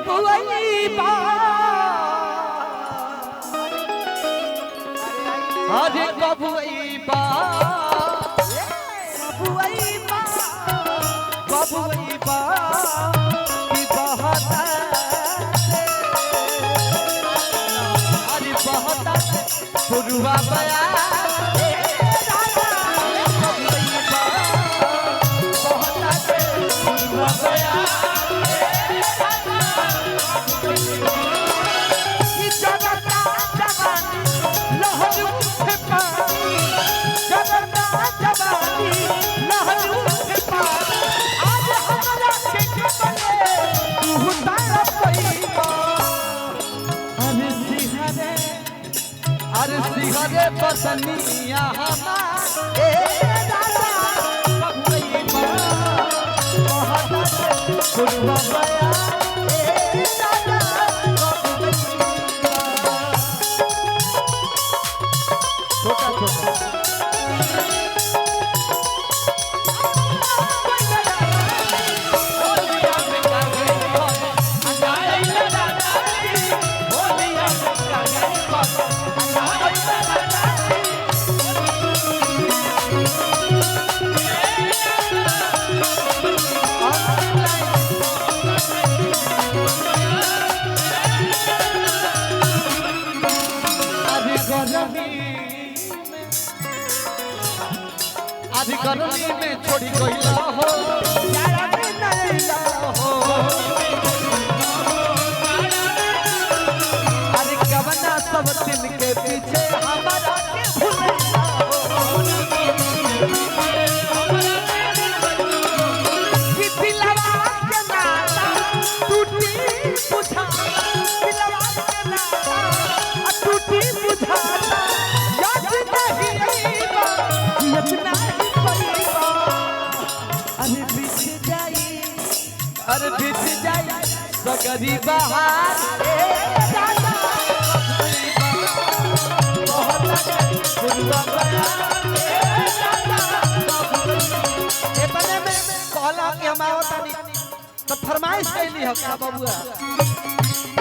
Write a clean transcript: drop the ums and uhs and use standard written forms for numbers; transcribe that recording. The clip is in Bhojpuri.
कबुई बा अरे कबुई बा कबुई बा कबुई बा की बहता अरे बहता पुरवा बया अरे सिहरे बसनिया हमारे कबुई बा पुरवा बया छोटा छोटा आधी गर्मी में छोड़ी गईला हो यारा में नैला हो अरे कवना सब दिन के पीछे हमारा के भूलैला हो कि दिलवा के नाता टूटी बुझा दिलवा के नाता टूटी बुझा याद नहीं आईबा याद नहीं अरे बीत जाई सगरी बहार दादा इतने में कहला कि हम आवतानी तो फरमाइश कैली हो का बबुआ